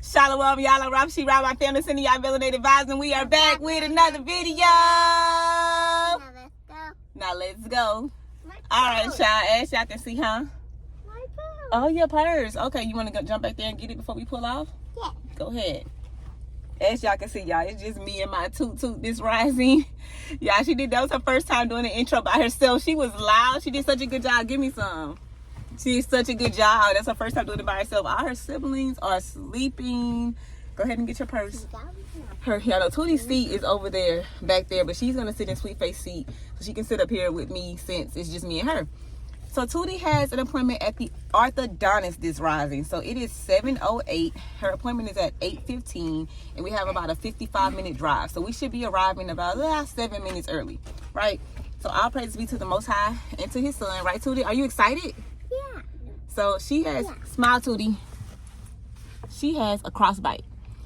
Shalom, y'all. I'm Rapha, Sheerah, my family, sending y'all melanated vibes, and we are back with another video. Now let's go. All right, y'all. As y'all can see, huh? Oh, your purse. Okay, you want to go jump back there and get it before we pull off? Yeah. Go ahead. As y'all can see, y'all, it's just me and my toot this rising. Y'all, that was her first time doing the intro by herself. She was loud. She did such a good job. Give me some. She did such a good job. That's her first time doing it by herself. All her siblings are sleeping. Go ahead and get your purse. Y'all, Tootie's seat is over there, back there, but she's going to sit in Sweet Face seat so she can sit up here with me since it's just me and her. So Tootie has an appointment at the Orthodontist this rising. So it is 7:08. Her appointment is at 8:15, and we have about a 55-minute drive. So we should be arriving about 7 minutes early, right? So all praise be to the Most High and to His Son, right, Tootie? Are you excited? Yeah. So she has, smile, Tootie. She has a crossbite.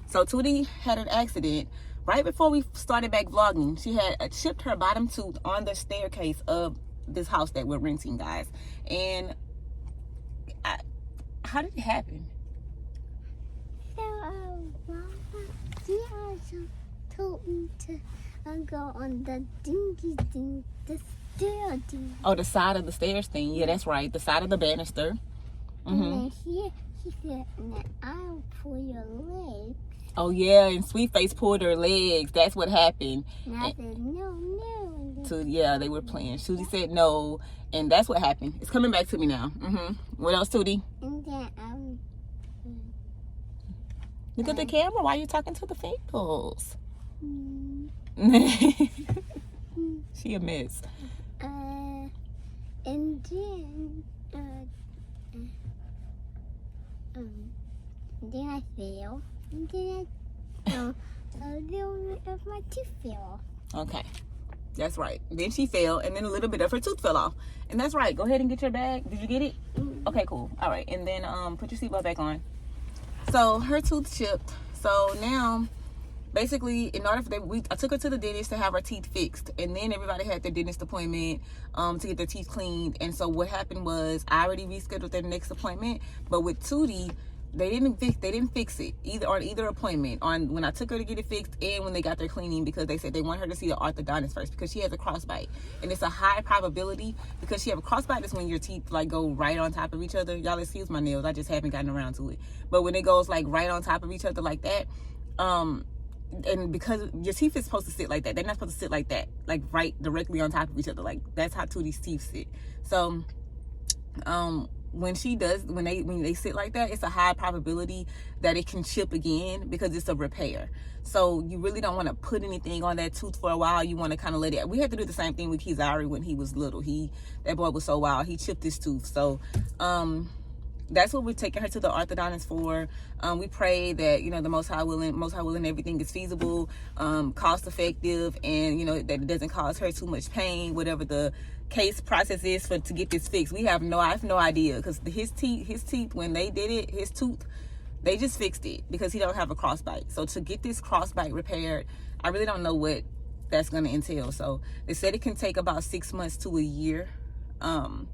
So Tootie had an accident right before we started back vlogging. She had chipped her bottom tooth on the staircase of this house that we're renting, guys. And how did it happen? So she also told me to go on the the stair thing. Oh, the side of the stairs thing. Yeah, that's right. The side of the banister. And then she said, I'll pull your leg. Oh yeah, and Sweet Face pulled her legs. That's what happened. And I said, no. Yeah, they were playing. Tootie said no, and that's what happened. It's coming back to me now. What else, Tootie? And then look at the camera. Why are you talking to the fingers? She a mess. And then I fell. And then a little bit of my tooth fell. Okay. That's right. Then she fell, and then a little bit of her tooth fell off. And that's right. Go ahead and get your bag. Did you get it? Okay, cool. All right. And then put your seatbelt back on. So her tooth chipped. So now, basically, in order for I took her to the dentist to have her teeth fixed, and then everybody had their dentist appointment to get their teeth cleaned. And so what happened was I already rescheduled their next appointment, but with Tootie, they didn't fix it either appointment when I took her to get it fixed and when they got their cleaning, because they said they want her to see the orthodontist first because she has a crossbite, and it's a high probability because she have a crossbite is when your teeth like go right on top of each other. Y'all excuse my nails, I just haven't gotten around to it. But when it goes like right on top of each other like that, and because your teeth is supposed to sit like that, they're not supposed to sit like that, like right directly on top of each other. Like that's how Tootie's teeth sit. So when they sit like that, it's a high probability that it can chip again because it's a repair. So you really don't want to put anything on that tooth for a while. You want to kind of let it. We had to do the same thing with Kizari when he was little. That boy was so wild. He chipped his tooth. So that's what we're taking her to the orthodontist for. We pray that, the most high willing, everything is feasible, cost effective, and that it doesn't cause her too much pain, whatever the case process is to get this fixed. I have no idea, because his teeth, when they did it, his tooth, they just fixed it because he don't have a crossbite. So to get this crossbite repaired, I really don't know what that's going to entail. So they said it can take about 6 months to a year to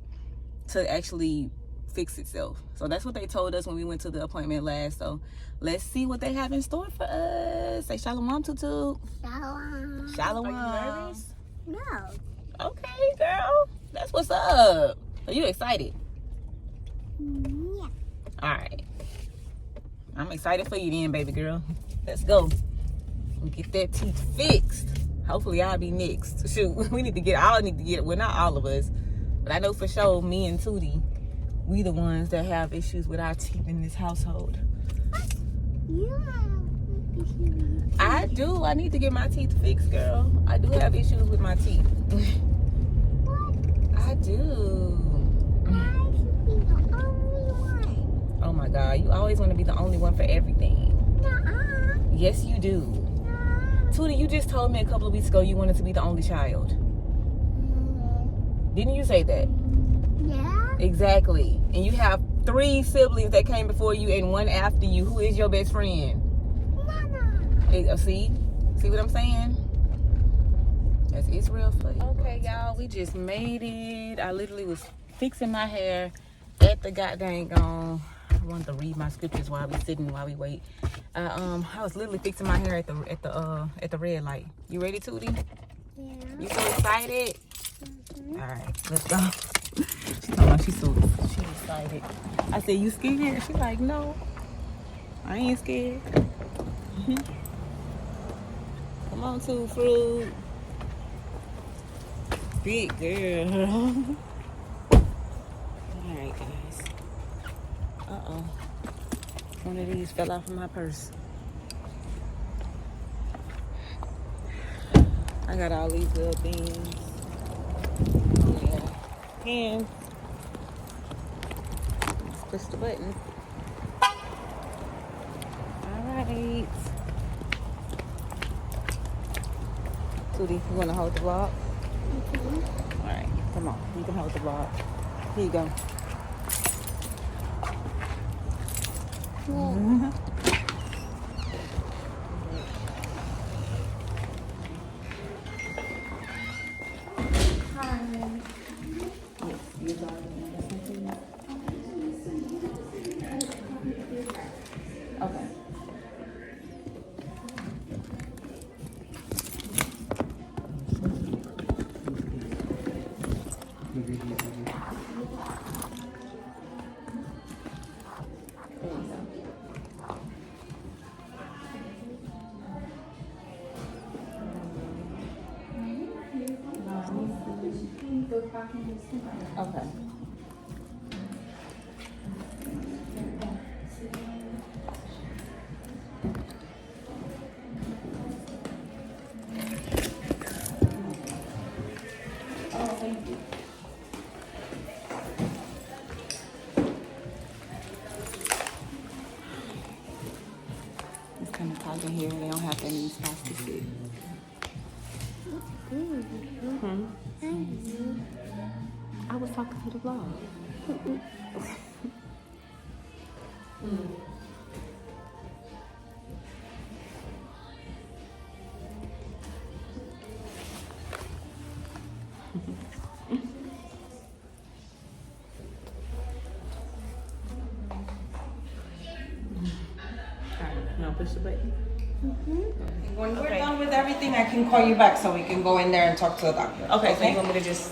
actually fix itself. So that's what they told us when we went to the appointment last. So let's see what they have in store for us. Say shalom, Tutu. Shalom. Shalom. Are you nervous? No. Okay, girl. That's what's up. Are you excited? Yeah. All right. I'm excited for you then, baby girl. Let's go. Get that teeth fixed. Hopefully I'll be next. Shoot, we need to get, well, not all of us, but I know for sure me and Tootie, we the ones that have issues with our teeth in this household. You have issues with your teeth. I do. I need to get my teeth fixed, girl. I do have issues with my teeth. What? I do. I should be the only one. Oh my God, you always want to be the only one for everything. Nuh-uh. Yes, you do. Nuh-uh. Tootie, you just told me a couple of weeks ago you wanted to be the only child. Didn't you say that? Yeah. Exactly. And you have 3 siblings that came before you and 1 after you. Who is your best friend? Nana. See what I'm saying? That's Israel for you. Okay, y'all, we just made it. I literally was fixing my hair at the goddamn I wanted to read my scriptures while we wait. I was literally fixing my hair at the red light. You ready, Tootie? Yeah. You so excited? All right, let's go. She's talking about she's excited. I said, you scared? She's like, no, I ain't scared. Come on, Two Fruit. Big girl. All right, guys. Uh-oh. One of these fell out from my purse. I got all these little things. Yeah. Hands. Let's push the button. All right. Tootie, you want to hold the vlog? All right. Come on. You can hold the vlog. Here you go. Okay. Okay. Oh, thank you. It's kind of tight in here. They don't have any spots to sit. I was talking to the vlog. Alright, now push the button. When we're done with everything, I can call you back so we can go in there and talk to the doctor. Okay, so you want me to just...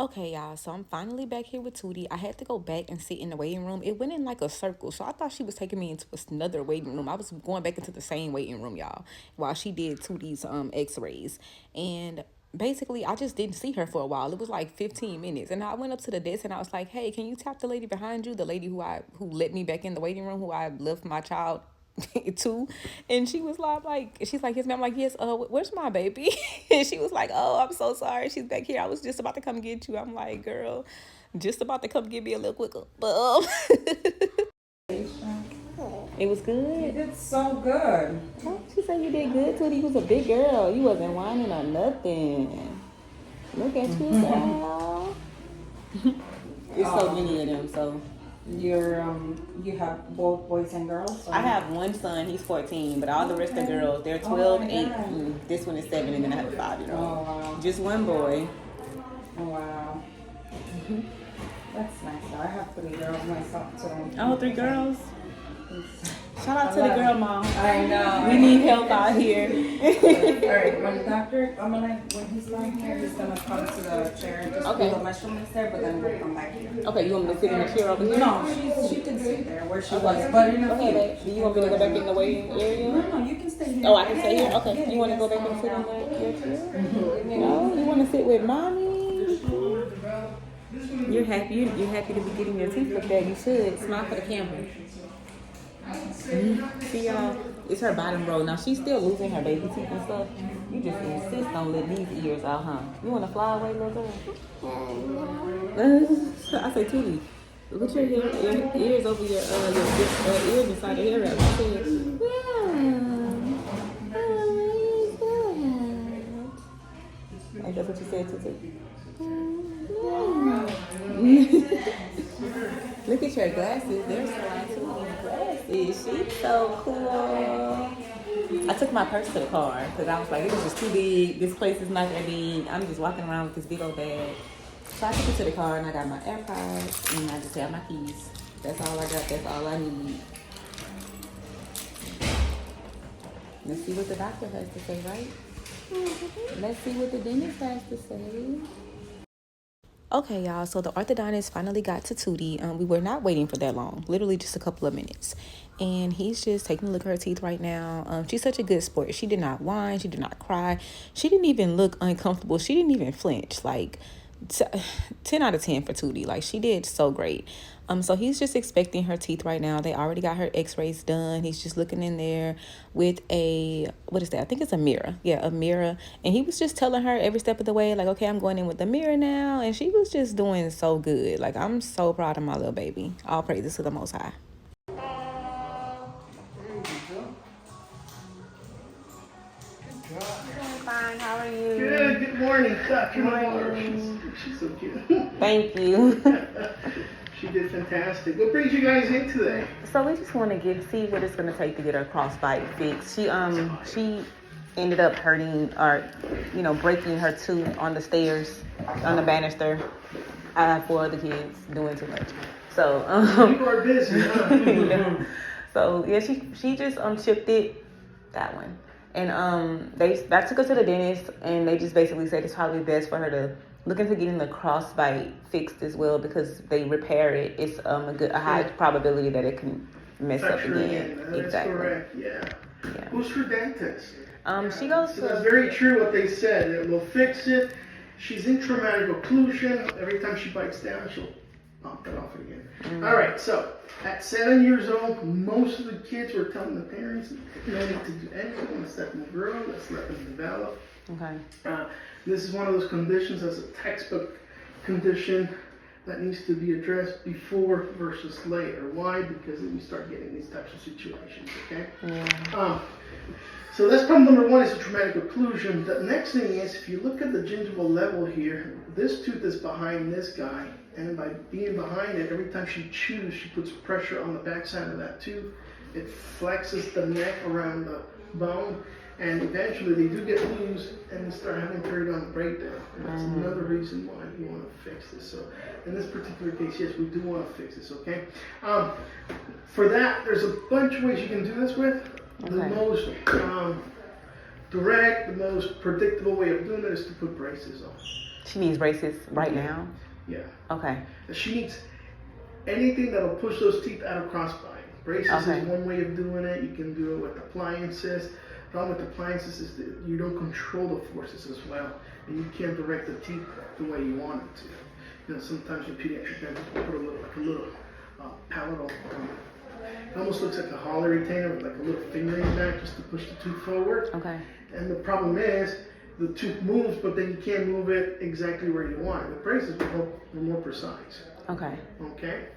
Okay, y'all, so I'm finally back here with Tootie. I had to go back and sit in the waiting room. It went in like a circle, so I thought she was taking me into another waiting room. I was going back into the same waiting room, y'all, while she did Tootie's x-rays. And basically, I just didn't see her for a while. It was like 15 minutes. And I went up to the desk and I was like, hey, can you tap the lady behind you? The lady who let me back in the waiting room, who I left my child to. And she was like, she's like, yes, ma'am. I'm like, yes, where's my baby? And she was like, oh, I'm so sorry. She's back here. I was just about to come get you. I'm like, girl, just about to come get me a little quicker. But it was good. You did so good. Oh, she said you did good, Tootie. You was a big girl. You wasn't whining or nothing. Look at you, girl. It's so many of them, so... You have both boys and girls? I have one son, he's 14, but all the rest are girls. They're 12, 8, this one is 7, and then I have a 5-year-old. Oh, wow. Just one boy. Oh, wow. That's nice. I have 3 girls myself, too. Oh, 3 girls? Shout out to the girl mom. I know. We need help out here. Alright, when the doctor, when he's done here, he's gonna come to the chair and just Okay. do the measurements there, but then we'll come back here. Okay, you want me to sit in the chair over here? No, she can sit there where she was, but in a few. Okay, do you want me to go back in the waiting area? No, you can stay here. Oh, I can stay here? Okay. Yeah, You want to go back and sit in your chair? No, you want to sit with mommy? You're happy. You're happy to be getting your teeth looked at. You should smile for the camera. See y'all, it's her bottom row. Now she's still losing her baby teeth and stuff. You just insist on letting these ears out, huh? You want to fly away, little girl? I say, Tootie, put your ears over your ears inside your hair wrap. I said, like that's what you said, Tootie. Look at your glasses. They're so glasses. She's so cool. I took my purse to the car because I was like, it was just too big. This place is not that big. I'm just walking around with this big old bag. So I took it to the car and I got my AirPods and I just have my keys. That's all I got. That's all I need. Let's see what the doctor has to say, right? Let's see what the dentist has to say. Okay, y'all, so the orthodontist finally got to Tootie. We were not waiting for that long, literally just a couple of minutes. And he's just taking a look at her teeth right now. She's such a good sport. She did not whine. She did not cry. She didn't even look uncomfortable. She didn't even flinch. Like, 10 out of 10 for Tootie. Like, she did so great. So he's just expecting her teeth right now. They already got her x-rays done. He's just looking in there with what is that? I think it's a mirror. Yeah, a mirror. And he was just telling her every step of the way, like, okay, I'm going in with the mirror now. And she was just doing so good. Like, I'm so proud of my little baby. All praises to the Most High. Fine. How are you? Good morning, Dr. Morning. She's so cute. Thank you. She did fantastic. What brings you guys in today? So we just want to see what it's going to take to get her crossbite fixed. She ended up hurting or breaking her tooth on the stairs, on the banister. I have 4 other kids doing too much. So You are busy, huh? yeah. So yeah, she just chipped it, that one. And I took her to the dentist, and they just basically said it's probably best for her to look into getting the crossbite fixed as well, because they repair it. It's a high probability that it can mess up again. That's Exactly. correct. Yeah. Who's her dentist? She goes So to. that's very true what they said. It will fix it. She's in traumatic occlusion. Every time she bites down, she'll pop it off again. All right. So at 7 years old, most of the kids were telling the parents, "No need to do anything. Let's let them grow. Let's let them develop." Okay. This is one of those conditions that's a textbook condition that needs to be addressed before versus later. Why? Because then you start getting these types of situations, okay? Yeah. So that's problem number 1 is the traumatic occlusion. The next thing is, if you look at the gingival level here, this tooth is behind this guy, and by being behind it, every time she chews, she puts pressure on the backside of that tooth. It flexes the neck around the bone, and eventually they do get loose and they start having periodontal breakdown. And that's another reason why you want to fix this. So in this particular case, yes, we do want to fix this, okay? For that, there's a bunch of ways you can do this with. The most direct, the most predictable way of doing it is to put braces on. She needs braces right now? Yeah. Okay. She needs anything that'll push those teeth out of crossbite. Braces is one way of doing it. You can do it with appliances. The problem with appliances is that you don't control the forces as well, and you can't direct the teeth the way you want it to. Sometimes your pediatric dentist will put a little palatal. It almost looks like a Holly retainer with like a little finger in back just to push the tooth forward. Okay. And the problem is the tooth moves, but then you can't move it exactly where you want it. The braces are more precise. Okay. Okay.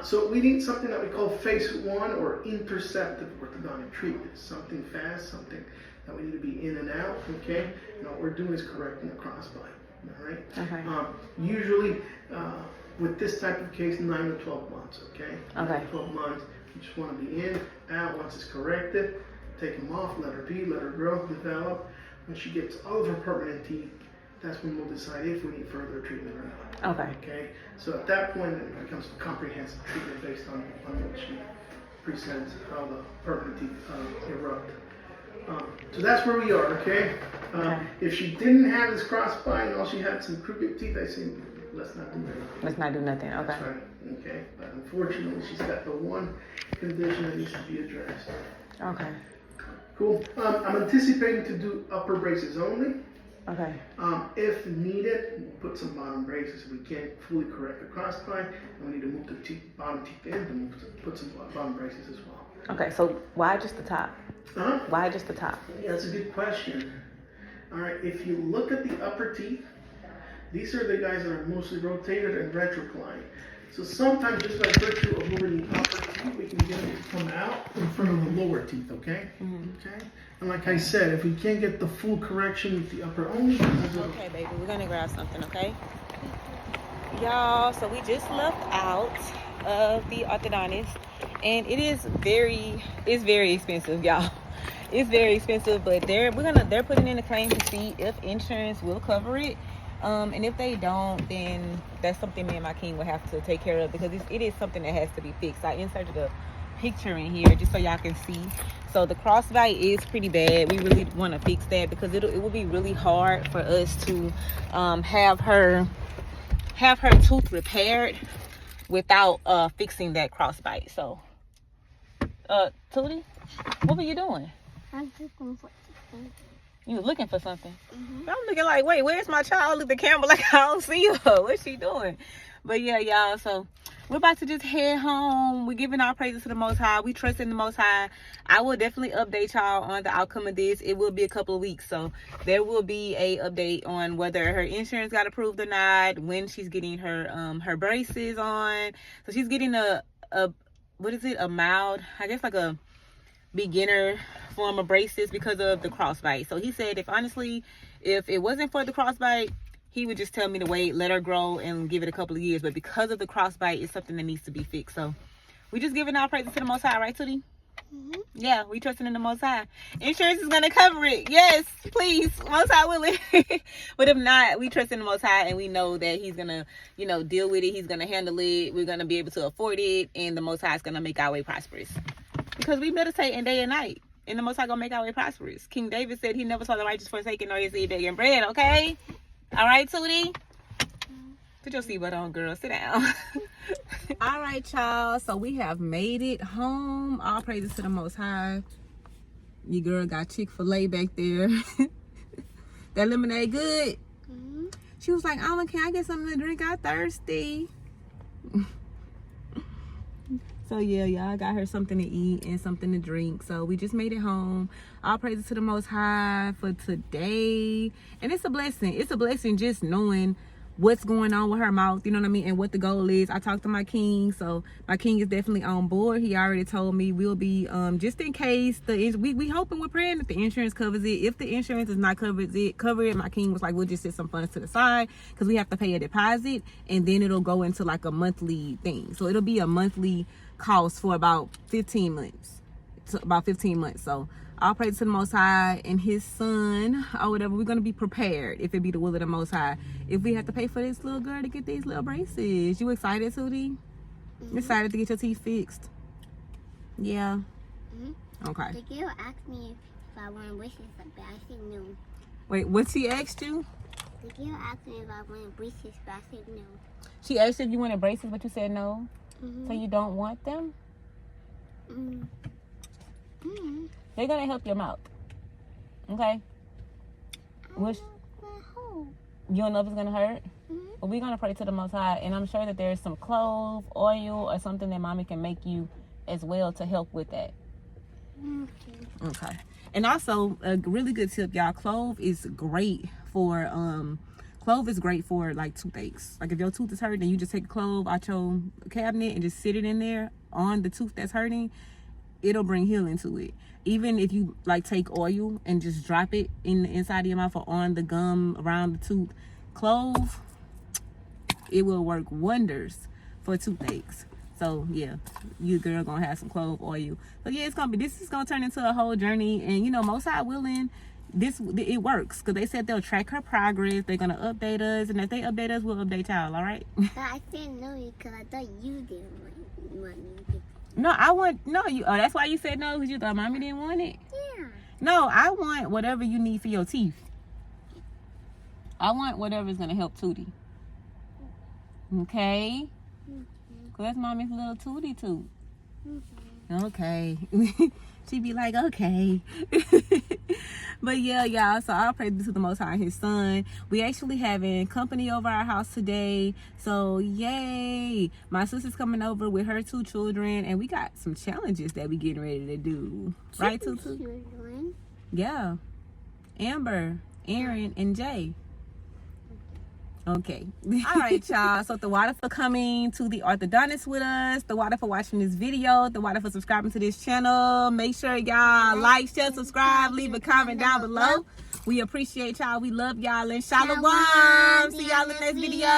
So we need something that we call phase 1 or interceptive orthodontic treatment. Something fast, something that we need to be in and out, okay? And what we're doing is correcting the crossbite, all right? Okay. Usually, with this type of case, 9 to 12 months, okay? Okay. 9 to 12 months, you just want to be in, out. Once it's corrected, take them off, let her be, let her grow, develop. When she gets all of her permanent teeth, that's when we'll decide if we need further treatment or not. Okay. Okay. So at that point, it becomes a comprehensive treatment based on what she presents, how the permanent teeth erupt. So that's where we are. Okay. If she didn't have this crossbite and all she had some crooked teeth, I say let's not do anything. Let's not do nothing. Okay. That's right. Okay. But unfortunately, she's got the one condition that needs to be addressed. Okay. Cool. I'm anticipating to do upper braces only. Okay. If needed, we'll put some bottom braces. If we can't fully correct the crossbite, and we need to move the bottom teeth in, then we'll put some bottom braces as well. Okay, so why just the top? Why just the top? Yeah, that's a good question. All right, if you look at the upper teeth, these are the guys that are mostly rotated and retroclined. So sometimes just by virtue of moving the upper teeth, we can get them to come out in front of the lower teeth, okay? Okay? And like I said, if we can't get the full correction with the upper only, okay, baby, we're gonna grab something, okay? Y'all, so we just left out of the orthodontist, and it's very expensive, y'all. It's very expensive, but they're putting in a claim to see if insurance will cover it. And if they don't, then that's something me and my king will have to take care of, because it is something that has to be fixed. I inserted a picture in here just so y'all can see. So the crossbite is pretty bad. We really want to fix that, because it will be really hard for us to have her tooth repaired without fixing that crossbite. So Tootie, what were you doing? I'm looking for something. You were looking for something. I'm looking like, wait, where's my child? Look at the camera like I don't see her. What's she doing? But yeah, y'all, so we're about to just head home. We're giving our praises to the Most High. We trust in the Most High. I will definitely update y'all on the outcome of this. It will be a couple of weeks, so there will be a update on whether her insurance got approved or not, when she's getting her braces on. So she's getting a what is it, a mild, I guess like a beginner form of braces because of the crossbite. So he said if it wasn't for the crossbite, he would just tell me to wait, let her grow, and give it a couple of years. But because of the crossbite, it's something that needs to be fixed. So we just giving our praises to the Most High, right, Tootie? Yeah, we trusting in the Most High. Insurance is gonna cover it. Yes, please, Most High willing. But if not, we trust in the Most High, and we know that He's gonna, deal with it. He's gonna handle it. We're gonna be able to afford it, and the Most High is gonna make our way prosperous. Because we meditate day and night, and the Most High gonna make our way prosperous. King David said he never saw the righteous forsaken nor his seed begging bread. Okay, all right, Tootie. Put your seatbelt on, girl. Sit down. All right, y'all. So we have made it home. All praises to the Most High. Your girl got Chick-fil-A back there. That lemonade good. She was like, "Alma, can I get something to drink? I'm thirsty." So yeah, y'all got her something to eat and something to drink. So we just made it home. All praises to the Most High for today. And it's a blessing. It's a blessing just knowing what's going on with her mouth, you know what I mean, and what the goal is. I talked to my king, so my king is definitely on board. He already told me we'll be just in case we hoping, we're praying that the insurance covers it. If the insurance is not cover it, my king was like, we'll just set some funds to the side, because we have to pay a deposit, and then it'll go into like a monthly thing. So it'll be a monthly cost for about 15 months. So all praise to the Most High and His Son, or whatever. We're gonna be prepared if it be the will of the Most High. If we have to pay for this little girl to get these little braces. You excited, Tootie? Excited to get your teeth fixed? Yeah. Okay. The girl asked me if I want braces, but I said no. Wait, what she asked you? The girl asked me if I wanted braces, but I said no. She asked if you wanted braces, but you said no. So you don't want them? They're gonna help your mouth. Okay? You don't know if it's gonna hurt? Well, we're gonna pray to the Most High, and I'm sure that there's some clove oil or something that mommy can make you as well to help with that. Okay. And also a really good tip, y'all. Clove is great for like toothaches. Like if your tooth is hurting and you just take a clove out your cabinet and just sit it in there on the tooth that's hurting, it'll bring healing to it. Even if you like take oil and just drop it in the inside of your mouth or on the gum around the tooth, clove, it will work wonders for toothaches. So yeah, you girl gonna have some clove oil. But yeah, this is gonna turn into a whole journey, and Most High willing, it works, because they said they'll track her progress. They're gonna update us, and if they update us, we'll update y'all. All right? But I said no because I thought you didn't want me. Oh, that's why you said no, because you thought mommy didn't want it? Yeah. No, I want whatever you need for your teeth. I want whatever's gonna help Tootie. Okay? Cause that's mommy's little Tootie tooth. Okay. She be like, okay. But yeah, y'all, so I'll pray to the Most High and His Son. We actually having company over our house today, so yay. My sister's coming over with her 2 children, and we got some challenges that we getting ready to do. Right, Tutu? Yeah. Amber, Aaron, and Jay. Okay. All right, y'all. So the water for coming to the orthodontist with us, the water for watching this video, the water for subscribing to this channel. Make sure y'all like, share, subscribe, leave a comment down below. We appreciate y'all. We love y'all, and shalom. See y'all in the next video.